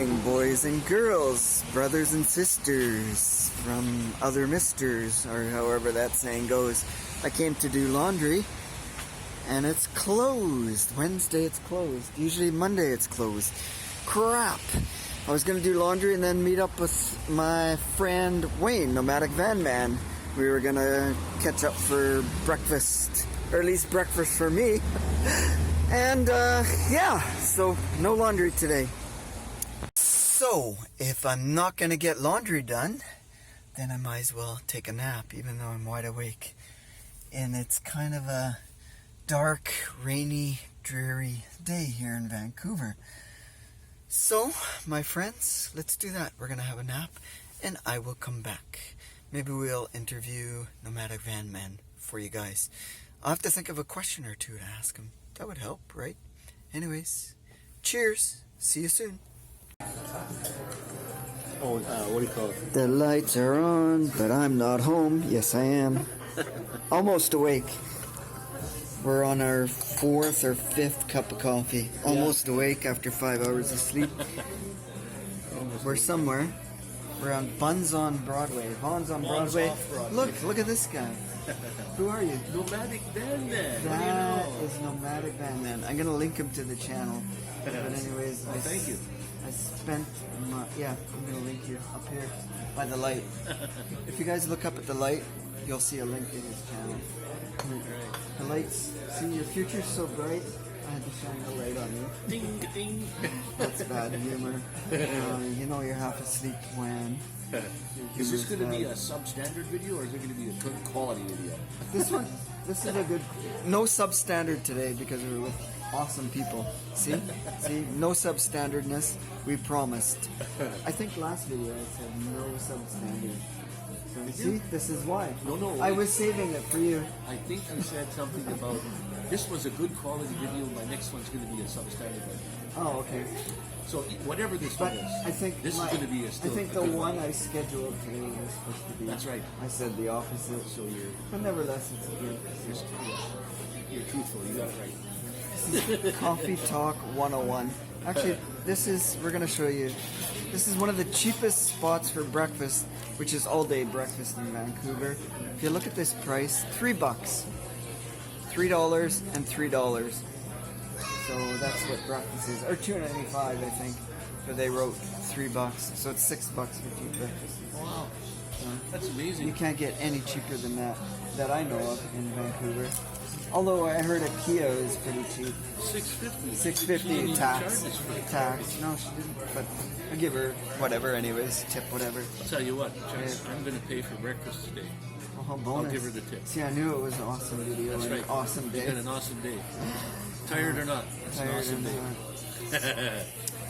morning, boys and girls, brothers and sisters from other misters, or however that saying goes. I came to do laundry, and it's closed. Wednesday it's closed. Usually Monday it's closed. Crap! I was going to do laundry and then meet up with my friend Wayne, Nomadic Van Man. We were going to catch up for breakfast, or at least breakfast for me. And yeah, so no laundry today. So, if I'm not going to get laundry done, then I might as well take a nap, even though I'm wide awake. And it's kind of a dark, rainy, dreary day here in Vancouver. So, my friends, let's do that. We're going to have a nap, and I will come back. Maybe we'll interview Nomadic Van Man for you guys. I'll have to think of a question or two to ask him. That would help, right? Anyways, cheers. See you soon. Oh, what do you call it? The lights are on, but I'm not home. Yes, I am. Almost awake. We're on our 4th or 5th cup of coffee. Almost awake after 5 hours of sleep. We're somewhere. We're on Buns on Broadway. Vaughn's on Broadway. Look at this guy. Who are you? Nomadic Van Man. That is Nomadic Van Man. I'm gonna link him to the channel. But anyways, thank you. I spent my, I'm gonna link you up here by the light. If you guys look up at the light, you'll see a link in his channel. The lights, see, your future's so bright, I had to shine the light on you. Ding, ding. That's bad humor. You know you're half asleep when... Is this going to be a substandard video, or is it going to be a good quality video? This is a good... No substandard today because we're with awesome people. See, no substandardness. We promised. I think last video I said no substandard. So see, this is why. No. I was saving it for you. I think I said something about this was a good quality video. My next one's going to be a substandard video. Oh, okay. So whatever this But one is, I think this is going to be a still. I think the one I scheduled today was supposed to be. That's right. I said the opposite. So But nevertheless, it's good. you're truthful. You got it right. Coffee Talk 101. Actually, we're going to show you, this is one of the cheapest spots for breakfast, which is all day breakfast in Vancouver. If you look at this price, $3. $3 and $3. So that's what breakfast is. Or $2.95, I think. But they wrote $3. So it's $6 for 2 breakfasts. Wow. That's amazing. You can't get any cheaper than that I know of in Vancouver. Although I heard a Kia is pretty cheap. $6.50. $6.50 tax. No, she didn't. But I'll give her whatever anyways. Tip whatever. I'll tell you what, Jess, I'm going to pay for breakfast today. Oh, bonus. I'll give her the tip. See, I knew it was an awesome video. That's and right. An awesome day. You got an awesome day. Tired or not, it's an awesome day.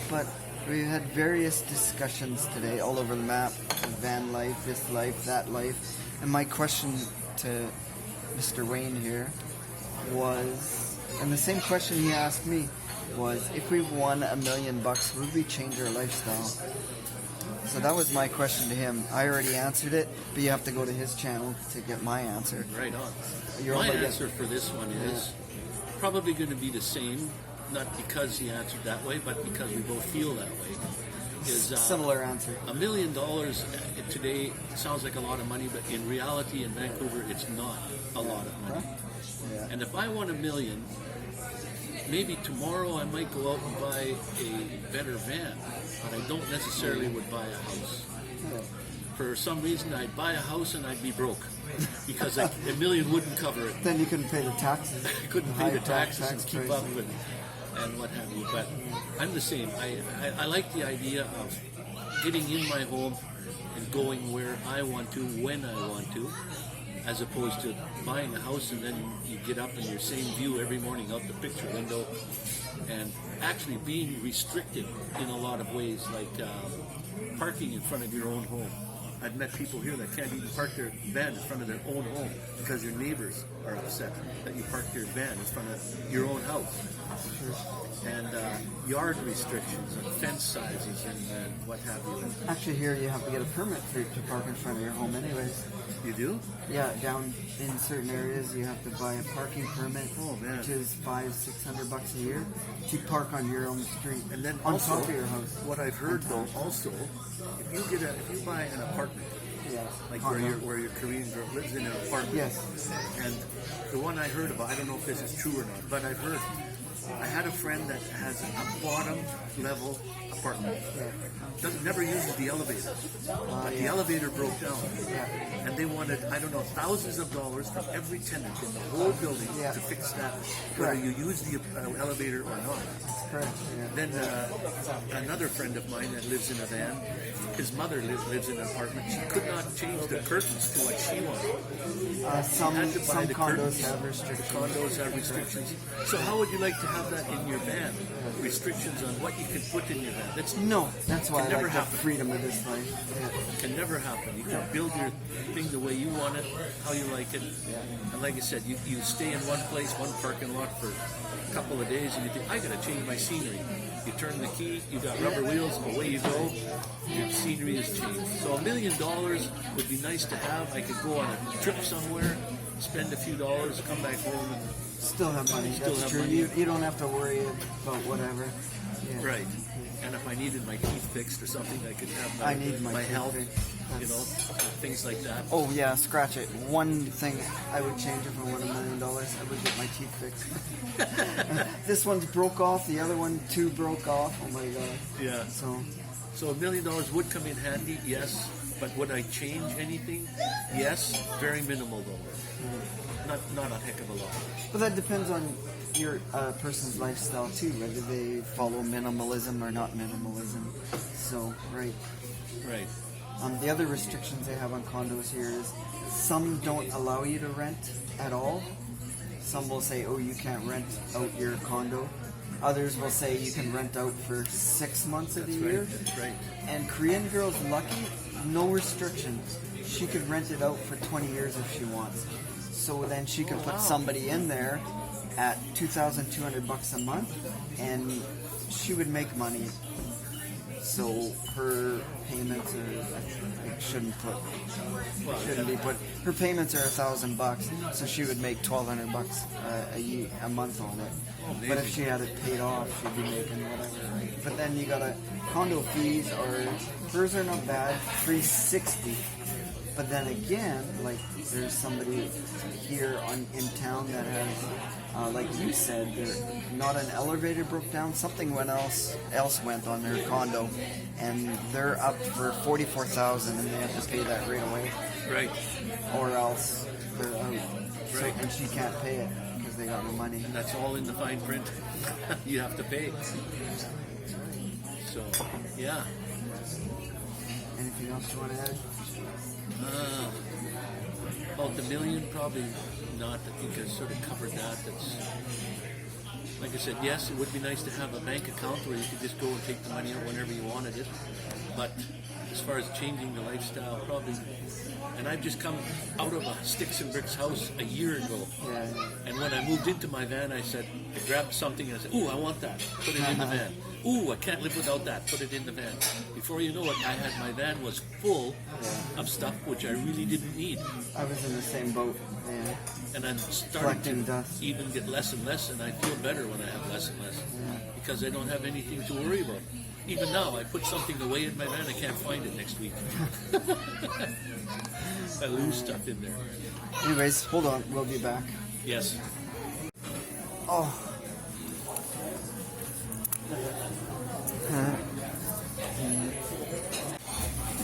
But we had various discussions today all over the map. Van life, this life, that life. And my question to Mr. Wayne here was, and the same question he asked me was, if we won $1 million, would we change our lifestyle? So that was my question to him. I already answered it, but you have to go to his channel to get my answer. Right on. You're my answer for this one is probably going to be the same, not because he answered that way, but because we both feel that way. Similar answer. $1 million today sounds like a lot of money, but in reality in Vancouver, it's not a lot of money. Yeah. And if I won $1 million, maybe tomorrow I might go out and buy a better van, but I don't necessarily would buy a house. For some reason, I'd buy a house and I'd be broke because $1 million wouldn't cover it. Then you couldn't pay the taxes. I couldn't pay the taxes and keep up prices. with it and what have you. But I'm the same. I like the idea of getting in my home and going where I want to, when I want to, as opposed to buying a house and then you get up in your same view every morning out the picture window, and actually being restricted in a lot of ways, like parking in front of your own home. I've met people here that can't even park their van in front of their own home because your neighbors are upset that you parked your van in front of your own house. And yard restrictions and fence sizes and what have you. Actually, here you have to get a permit to park in front of your home anyways. You do? Yeah, down in certain areas you have to buy a parking permit, which is $500-600 a year to park on your own street And then on also, top of your house. what I've heard though, also, if you buy an apartment, Yeah, like where your Korean girl lives in an apartment. Yes. And the one I heard about, I don't know if this is true or not, but I've heard. I had a friend that has a bottom level apartment. Never uses the elevator. But the elevator broke down. And they wanted, I don't know, thousands of dollars from every tenant in the whole building to fix that, whether you use the elevator or not. Correct. Yeah. Then another friend of mine that lives in a van, his mother lives in an apartment. She could not change the curtains to what she wanted. Some had to buy the condos curtains. have restrictions. Condos have restrictions. So how would you like to have that in your van? Restrictions on what you can put in your van. That's why I never like happen. the freedom of this life. It can never happen. You can build your thing the way you want it, how you like it. And like I said, you stay in one place, one parking lot for a couple of days, and you think, I got to change my scenery. You turn the key, you got rubber wheels, away you go. Your scenery has changed. So $1 million would be nice to have. I could go on a trip somewhere, spend a few dollars, come back home, and Still have money. Still That's have true. money. You don't have to worry about whatever. Yeah. right. And if I needed my teeth fixed or something, I could have I need my teeth health, fixed. things like that. Oh yeah, scratch it. One thing I would change if I won $1 million, I would get my teeth fixed. This one's broke off. The other one, two broke off. Oh my god. Yeah. So $1 million would come in handy, yes. But would I change anything? Yes. Very minimal though. Not a heck of a lot. But that depends on your person's lifestyle too, whether they follow minimalism or not minimalism. So, right. Right. The other restrictions they have on condos here is some don't allow you to rent at all. Some will say, oh, you can't rent out your condo. Others will say you can rent out for 6 months of the year. That's right. And Korean girl's lucky, no restrictions. She could rent it out for 20 years if she wants. So then she could put somebody in there at $2,200 a month, and she would make money. So her payments are shouldn't be put. Her payments are $1,000, so she would make $1,200 a month on it. But if she had it paid off, she'd be making whatever. Right? But then you gotta condo fees hers are not bad, $360. But then again, like there's somebody here in town that has, like you said, not an elevator broke down. Something else went on their condo, and they're up for $44,000, and they have to pay that right away. Right. Or else they're out. Right. And she can't pay it because they got no money. And that's all in the fine print. You have to pay. So, yeah. Anything else you want to add? About the million, probably not. I think I sort of covered that. That's like I said. Yes, it would be nice to have a bank account where you could just go and take the money out whenever you wanted it. But as far as changing the lifestyle, probably. And I've just come out of a sticks and bricks house a year ago. Yeah. And when I moved into my van, I grabbed something and I said, "Ooh, I want that. Put it in the van. Ooh, I can't live without that. Put it in the van." Before you know it, my van was full of stuff which I really didn't need. I was in the same boat. Yeah. And I'm starting Collecting to dust. even get less and less, and I feel better when I have less and less because I don't have anything to worry about. Even now, I put something away in my van, I can't find it next week. I lose stuff in there. Anyways, hold on. We'll be back. Yes. Oh.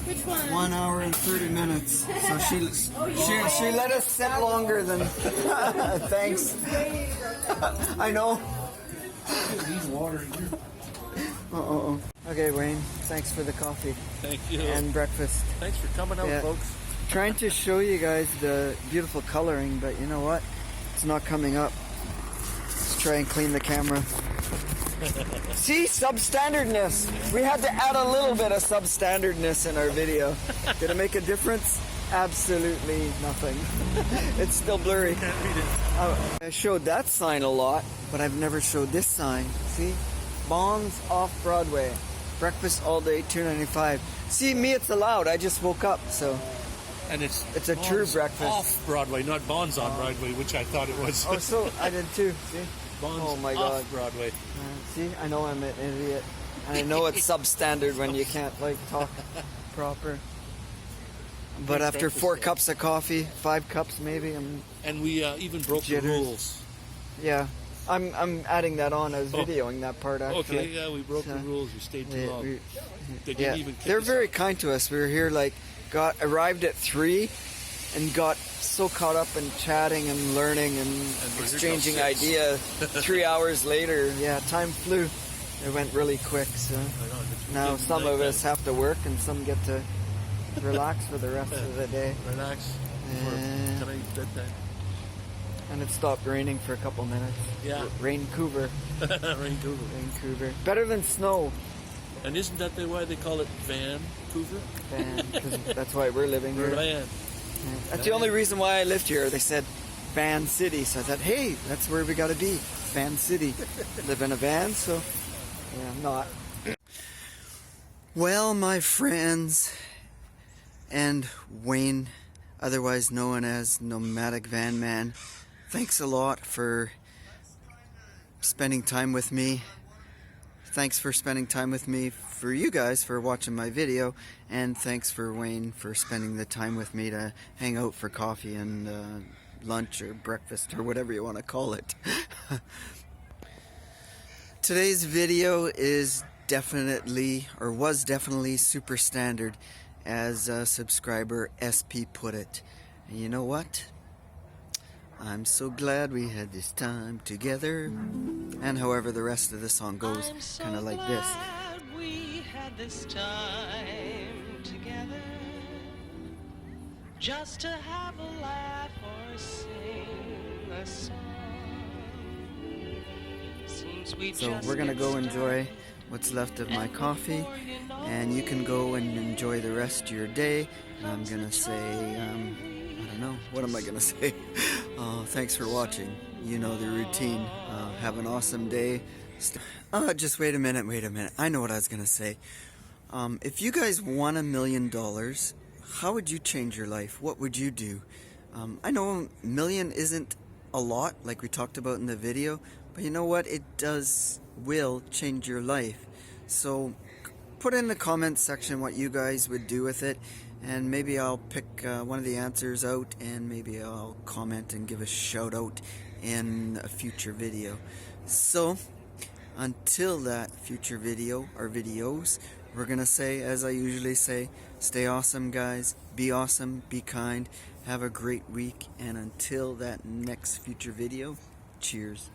Which one? 1 hour and 30 minutes. So she let us sit longer than. Thanks. I know. Need water here. Okay, Wayne. Thanks for the coffee Thank you. and breakfast. Thanks for coming out, Yeah. folks. Trying to show you guys the beautiful coloring, but you know what? It's not coming up. Let's try and clean the camera. See, substandardness. We had to add a little bit of substandardness in our video. Did it make a difference? Absolutely nothing. It's still blurry. I showed that sign a lot, but I've never showed this sign. See? Bonds off Broadway. Breakfast all day, $2.95. See, me, it's allowed. I just woke up, so. And it's a true breakfast. Off Broadway, not Bonds on Broadway, which I thought it was. Oh, so I did too. See? Bonds Oh my off God. Broadway. See, I know I'm an idiot. And I know it's substandard when you can't like talk proper. But after 4 cups of coffee, 5 cups maybe, And we even broke jitters. the rules. Yeah. I'm adding that on. I was videoing that part actually. Okay, yeah, we broke the rules. We stayed too long. They didn't Yeah, even kick they're us very out. kind to us. We were here arrived at 3 and got so caught up in chatting and learning and exchanging we're here till 6. ideas. 3 hours later, yeah, time flew. It went really quick. So I know, it's now good some night of us time. have to work and some get to relax for the rest of the day. Relax. For Yeah. tonight, bedtime. And it stopped raining for a couple minutes. Yeah. Vancouver. Vancouver. Vancouver. Better than snow. And isn't that why they call it Vancouver? Because that's why we're living Or here. Van. That's the only reason why I lived here. They said Van City, so I thought, hey, that's where we got to be. Van City. Live in a van, so yeah, I'm not. Well, my friends, and Wayne, otherwise known as Nomadic Van Man, thanks a lot for spending time with me. Thanks for spending time with me, for you guys for watching my video, and thanks for Wayne for spending the time with me to hang out for coffee and lunch or breakfast or whatever you want to call it. Today's video is was definitely super standard, as subscriber SP put it. And you know what? I'm so glad we had this time together. And however the rest of the song goes, kind of like this. We had this time together, just to have a laugh or sing a song. Seems we So just we're gonna get go started. enjoy what's left of my coffee, and you can go and enjoy the rest of your day. And I'm gonna say, I don't know, what am I gonna say? Thanks for watching. You know the routine. Have an awesome day. Just wait a minute. I know what I was gonna say. If you guys won $1 million, how would you change your life? What would you do? I know $1 million isn't a lot, like we talked about in the video, but you know what? It will change your life. So put in the comments section what you guys would do with it, and maybe I'll pick one of the answers out, and maybe I'll comment and give a shout out in a future video. So until that future video or videos, we're gonna say, as I usually say, stay awesome, guys. Be awesome, be kind, have a great week, and until that next future video, cheers.